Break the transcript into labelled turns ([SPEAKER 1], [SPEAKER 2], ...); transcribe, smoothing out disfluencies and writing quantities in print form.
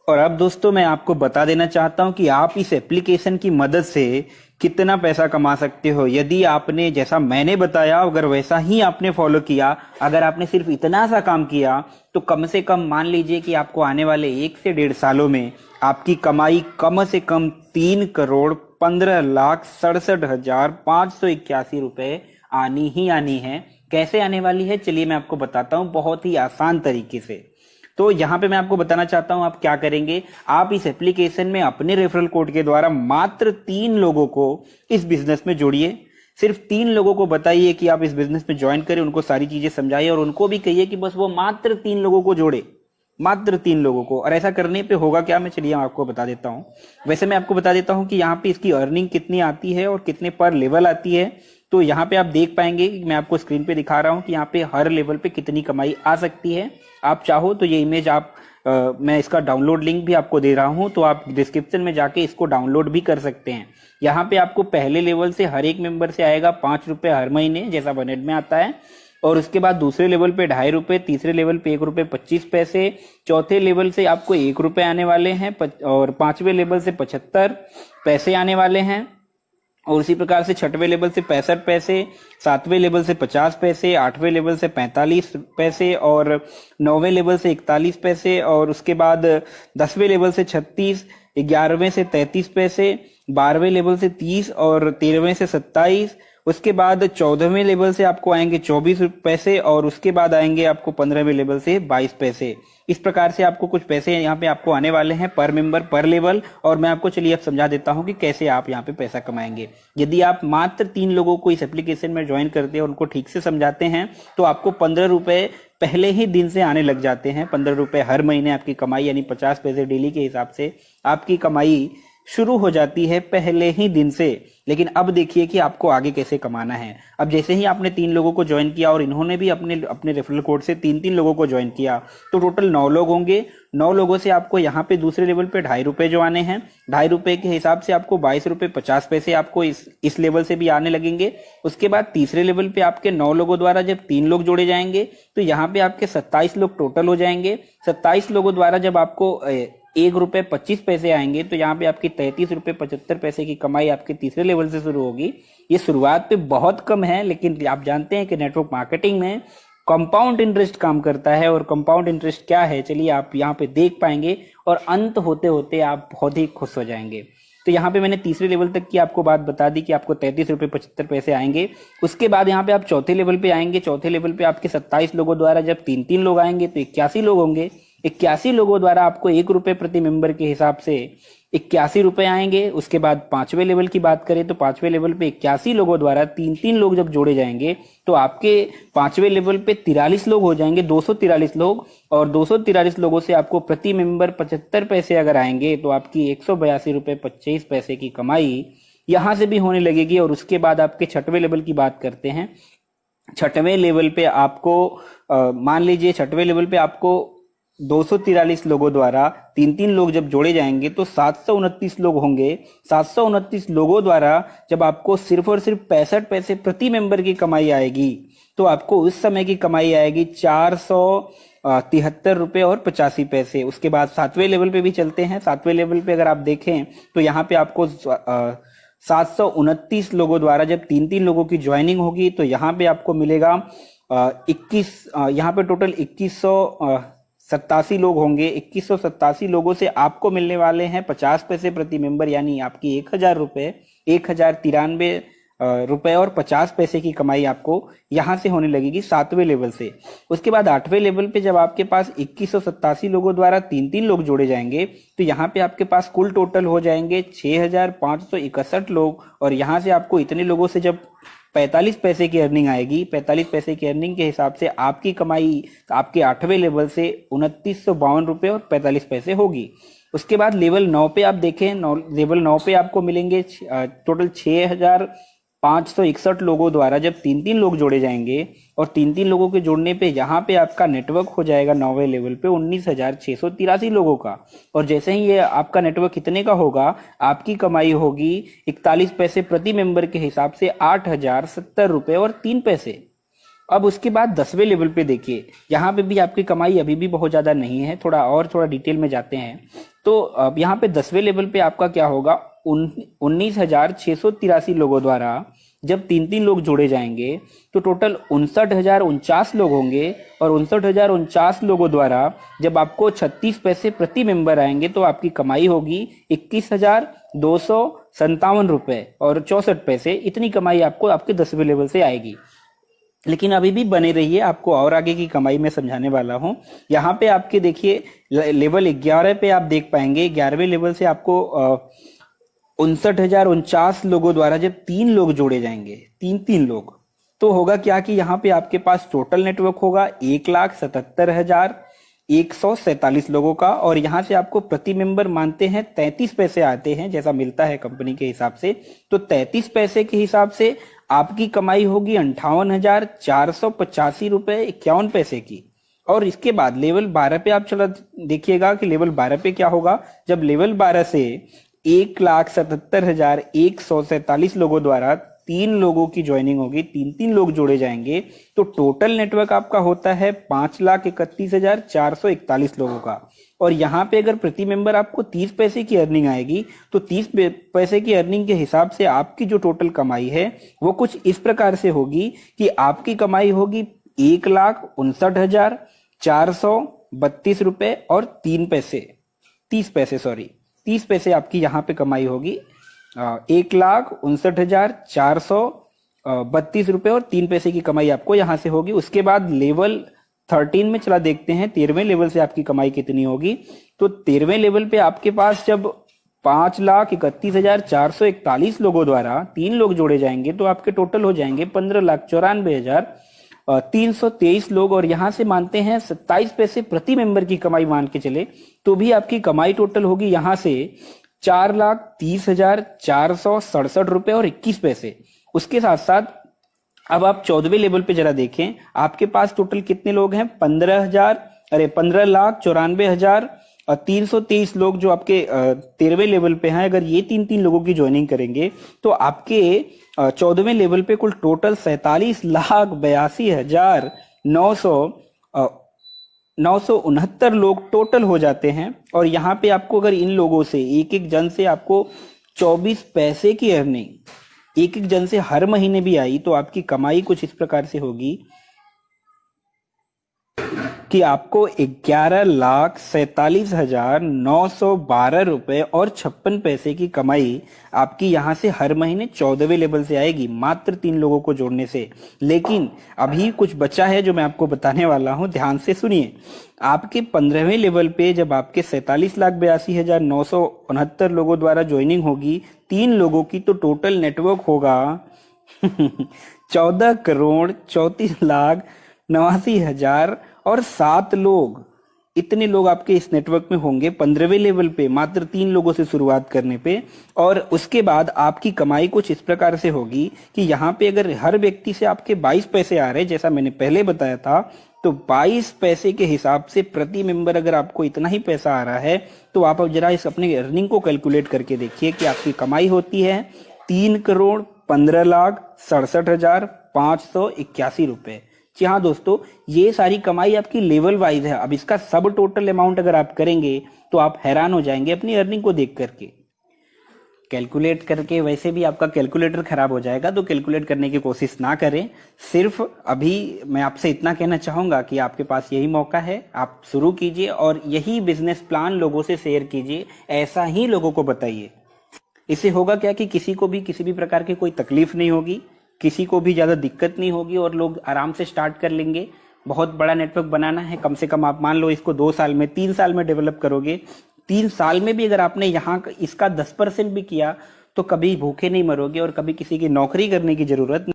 [SPEAKER 1] और अब दोस्तों मैं आपको बता देना चाहता हूं कि आप इस एप्लीकेशन की मदद से कितना पैसा कमा सकते हो। यदि आपने जैसा मैंने बताया अगर वैसा ही आपने फॉलो किया, अगर आपने सिर्फ इतना सा काम किया, तो कम से कम मान लीजिए कि आपको आने वाले 1 से 1.5 सालों में आपकी कमाई कम से कम 3,15,67,581 आनी ही आनी है। कैसे आने वाली है चलिए मैं आपको बताता हूँ बहुत ही आसान तरीके से। तो यहाँ पे मैं आपको बताना चाहता हूँ आप क्या करेंगे। आप इस एप्लीकेशन में अपने रेफरल कोड के द्वारा मात्र 3 लोगों को इस बिजनेस में जोड़िए। सिर्फ 3 लोगों को बताइए कि आप इस बिजनेस में ज्वाइन करें, उनको सारी चीजें समझाइए और उनको भी कहिए कि बस वो मात्र 3 लोगों को जोड़े, मात्र 3 लोगों को। और ऐसा करने पे होगा क्या, मैं चलिए आपको बता देता हूँ। वैसे मैं आपको बता देता हूँ कि यहाँ पे इसकी अर्निंग कितनी आती है और कितने पर लेवल आती है। तो यहाँ पे आप देख पाएंगे कि मैं आपको स्क्रीन पे दिखा रहा हूँ कि यहाँ पे हर लेवल पे कितनी कमाई आ सकती है। आप चाहो तो ये इमेज मैं इसका डाउनलोड लिंक भी आपको दे रहा हूँ, तो आप डिस्क्रिप्शन में जाके इसको डाउनलोड भी कर सकते हैं। यहाँ पे आपको पहले लेवल से हर एक मेंबर से आएगा 5 रुपए हर महीने, जैसा बनेट में आता है। और उसके बाद दूसरे लेवल पे 2.5 रुपए, तीसरे लेवल पे 1 रुपए 25 पैसे, चौथे लेवल से आपको 1 रुपए आने वाले हैं और 5वें लेवल से 75 पैसे आने वाले हैं। और उसी प्रकार से 6वें लेवल से 65 पैसे, 7वें लेवल से 50 पैसे, 8वें लेवल से 45 पैसे और 9वें लेवल से 41 पैसे और उसके बाद 10वें लेवल से 36, 11वें से 33 पैसे, 12वें लेवल से 30 और 13वें से 27। उसके बाद 14वें लेवल से आपको आएंगे 24 पैसे और उसके बाद आएंगे आपको 15वें लेवल से 22 पैसे। इस प्रकार से आपको कुछ पैसे यहाँ पे आपको आने वाले हैं पर मेंबर पर लेवल। और मैं आपको चलिए अब समझा देता हूँ कि कैसे आप यहाँ पे पैसा कमाएंगे। यदि आप मात्र 3 लोगों को इस एप्लीकेशन में ज्वाइन करते हैं और उनको ठीक से समझाते हैं तो आपको 15 रुपए पहले ही दिन से आने लग जाते हैं। 15 रुपए हर महीने आपकी कमाई यानी 50 पैसे डेली के हिसाब से आपकी कमाई शुरू हो जाती है पहले ही दिन से। लेकिन अब देखिए कि आपको आगे कैसे कमाना है। अब जैसे ही आपने 3 लोगों को ज्वाइन किया और इन्होंने भी अपने अपने रेफरल कोड से 3-3 लोगों को ज्वाइन किया, तो टोटल 9 लोग होंगे। 9 लोगों से आपको यहाँ पे दूसरे लेवल पे 2.5 रुपए जो आने हैं, 2.5 रुपए के हिसाब से आपको 22 रुपए 50 पैसे आपको इस लेवल से भी आने लगेंगे। उसके बाद तीसरे लेवल पे आपके 9 लोगों द्वारा जब 3 लोग जोड़े जाएंगे तो यहाँ पे आपके 27 लोग टोटल हो जाएंगे। 27 लोगों द्वारा जब आपको 1 रुपए 25 पैसे आएंगे तो यहाँ पे आपकी 33 रुपए 75 पैसे की कमाई आपके तीसरे लेवल से शुरू होगी। ये शुरुआत पे बहुत कम है, लेकिन आप जानते हैं कि नेटवर्क मार्केटिंग में कंपाउंड इंटरेस्ट काम करता है। और कंपाउंड इंटरेस्ट क्या है चलिए आप यहाँ पे देख पाएंगे और अंत होते होते आप बहुत ही खुश हो जाएंगे। तो यहाँ पे मैंने तीसरे लेवल तक की आपको बात बता दी कि आपको 33 रुपए 75 पैसे आएंगे। उसके बाद यहाँ पे आप चौथे लेवल पे आएंगे। चौथे लेवल पे आपके 27 लोगों द्वारा जब 3-3 लोग आएंगे तो 81 लोग होंगे। 81 लोगों द्वारा आपको 1 रुपए प्रति मेंबर के हिसाब से 81 रुपए आएंगे। उसके बाद 5वें लेवल की बात करें तो 5वें लेवल पे 81 लोगों द्वारा 3-3 लोग जब जोड़े जाएंगे तो आपके 5वें लेवल पे 43 लोग हो जाएंगे, 243 लोग। और 243 लोगों से आपको प्रति मेंबर 75 पैसे अगर आएंगे तो आपकी 182 रुपए 25 पैसे की कमाई यहां से भी होने लगेगी। और उसके बाद आपके 6वें लेवल की बात करते हैं। 6वें लेवल पे आपको मान लीजिए 6वें लेवल पे आपको 243 लोगों द्वारा 3-3 लोग जब जोड़े जाएंगे तो 729 लोग होंगे। 729 लोगों द्वारा जब आपको सिर्फ और सिर्फ 65 पैसे प्रति मेंबर की कमाई आएगी तो आपको उस समय की कमाई आएगी 473 रुपए 85 पैसे। उसके बाद 7वें लेवल पे भी चलते हैं। 7वें लेवल पे अगर आप देखें तो यहाँ पे आपको 729 लोगों द्वारा जब 3-3 लोगों की ज्वाइनिंग होगी तो यहाँ पे आपको मिलेगा 21, यहाँ पे टोटल 2187 लोग होंगे। 2187 लोगों से आपको मिलने वाले हैं 50 पैसे प्रति मेंबर यानी आपकी 1093 रुपए और 50 पैसे की कमाई आपको यहां से होने लगेगी 7वें लेवल से। उसके बाद 8वें लेवल पे जब आपके पास 2187 लोगों द्वारा 3-3 लोग जोड़े जाएंगे तो यहाँ पे आपके पास कुल टोटल हो जाएंगे 6561 लोग। और यहाँ से आपको इतने लोगों से जब 45 पैसे की अर्निंग आएगी, 45 पैसे की अर्निंग के हिसाब से आपकी कमाई आपके 8वें लेवल से 2952 रुपए और 45 पैसे होगी। उसके बाद लेवल 9 पे आप देखें, लेवल 9 पे आपको मिलेंगे टोटल 6561 लोगों द्वारा जब 3-3 लोग जोड़े जाएंगे। और 3-3 लोगों के जोड़ने पे यहाँ पे आपका नेटवर्क हो जाएगा 9वें लेवल पे 19,683 लोगों का। और जैसे ही ये आपका नेटवर्क कितने का होगा, आपकी कमाई होगी 41 पैसे प्रति मेंबर के हिसाब से 8,070 रुपए और 3 पैसे। अब उसके बाद 10वें लेवल पे देखिए, यहाँ पे भी आपकी कमाई अभी भी बहुत ज्यादा नहीं है। थोड़ा डिटेल में जाते हैं तो अब यहाँ पे 10वें लेवल पे आपका क्या होगा, 19,683 लोगों द्वारा जब 3-3 लोग जोड़े जाएंगे तो टोटल 59,049 लोग होंगे, और 59,049 लोगों द्वारा जब आपको 36 पैसे प्रति मेंबर आएंगे तो आपकी कमाई होगी 21,257 रुपए और 64 पैसे। इतनी कमाई आपको आपके 10वें लेवल से आएगी। लेकिन अभी भी बने रहिए, आपको और आगे की कमाई मैं समझाने वाला हूं। यहाँ पे आपके देखिए लेवल 11 पे आप देख पाएंगे, 11वें लेवल से आपको 59,049 लोगों द्वारा जब 3 लोग जोड़े जाएंगे, 3-3 लोग, तो होगा क्या कि यहाँ पे आपके पास टोटल नेटवर्क होगा 1,77,147 लोगों का, और यहाँ से आपको प्रति मेंबर मानते हैं 33 पैसे आते हैं जैसा मिलता है कंपनी के हिसाब से। तो 33 पैसे के हिसाब से आपकी कमाई होगी 58,485 रुपए 51 पैसे की। और इसके बाद लेवल 12 पे आप चला देखिएगा कि लेवल 12 पे क्या होगा, जब लेवल 12 से 1,77,147 लोगों द्वारा 3 लोगों की ज्वाइनिंग होगी, 3-3 लोग जोड़े जाएंगे, तो टोटल नेटवर्क आपका होता है 5,31,441 लोगों का। और यहाँ पे अगर प्रति मेंबर आपको 30 पैसे की अर्निंग आएगी तो 30 पैसे की अर्निंग के हिसाब से आपकी जो टोटल कमाई है वो कुछ इस प्रकार से होगी कि आपकी कमाई होगी 1,59,432 रुपए और 30 पैसे आपकी यहाँ पे कमाई होगी। 1,59,432 रुपए और 3 पैसे की कमाई आपको यहाँ से होगी। उसके बाद लेवल 13 में चला देखते हैं 13वें लेवल से आपकी कमाई कितनी होगी। तो 13वें लेवल पे आपके पास जब 5,31,441 लोगों द्वारा 3 लोग जोड़े जाएंगे तो आपके टोटल हो जाएंगे 15,94,323 लोग, और यहां से मानते हैं 27 पैसे प्रति मेंबर की कमाई मान के चले तो भी आपकी कमाई टोटल होगी यहां से 4,30,467 रुपए और 21 पैसे। उसके साथ साथ अब आप 14वें लेवल पे जरा देखें, आपके पास टोटल कितने लोग हैं, 15,94,323 लोग जो आपके 13वें लेवल पे हैं। अगर ये 3-3 लोगों की ज्वाइनिंग करेंगे तो आपके 14वें लेवल पे कुल टोटल 47,82,969 लोग टोटल हो जाते हैं। और यहाँ पे आपको अगर इन लोगों से एक जन से आपको 24 पैसे की अर्निंग एक जन से हर महीने भी आई तो आपकी कमाई कुछ इस प्रकार से होगी कि आपको 11,47,912 रुपए और 56 पैसे की कमाई आपकी यहां से हर महीने 14वें लेवल से आएगी, मात्र 3 लोगों को जोड़ने से। लेकिन अभी कुछ बचा है जो मैं आपको बताने वाला हूं, ध्यान से सुनिए। आपके 15वें लेवल पे जब आपके 47,82,969 लोगों द्वारा ज्वाइनिंग होगी 3 लोगों की, तो टोटल नेटवर्क होगा 14,34,89,007 लोग। इतने लोग आपके इस नेटवर्क में होंगे 15वें लेवल पे, मात्र 3 लोगों से शुरुआत करने पे। और उसके बाद आपकी कमाई कुछ इस प्रकार से होगी कि यहाँ पे अगर हर व्यक्ति से आपके 22 पैसे आ रहे हैं जैसा मैंने पहले बताया था, तो 22 पैसे के हिसाब से प्रति मेंबर अगर आपको इतना ही पैसा आ रहा है तो आप अब जरा इस अपने अर्निंग को कैलकुलेट करके देखिए कि आपकी कमाई होती है 3,15,67,581 रुपए। जी हाँ दोस्तों, ये सारी कमाई आपकी लेवल वाइज है। अब इसका सब टोटल अमाउंट अगर आप करेंगे तो आप हैरान हो जाएंगे अपनी अर्निंग को देख करके। कैलकुलेट करके वैसे भी आपका कैलकुलेटर खराब हो जाएगा, तो कैलकुलेट करने की कोशिश ना करें। सिर्फ अभी मैं आपसे इतना कहना चाहूंगा कि आपके पास यही मौका है, आप शुरू कीजिए और यही बिजनेस प्लान लोगों से शेयर कीजिए, ऐसा ही लोगों को बताइए। इससे होगा क्या कि किसी को भी किसी भी प्रकार की कोई तकलीफ नहीं होगी, किसी को भी ज्यादा दिक्कत नहीं होगी और लोग आराम से स्टार्ट कर लेंगे। बहुत बड़ा नेटवर्क बनाना है, कम से कम आप मान लो इसको 2 साल में 3 साल में डेवलप करोगे। 3 साल में भी अगर आपने यहाँ इसका 10% भी किया तो कभी भूखे नहीं मरोगे और कभी किसी की नौकरी करने की जरूरत नहीं।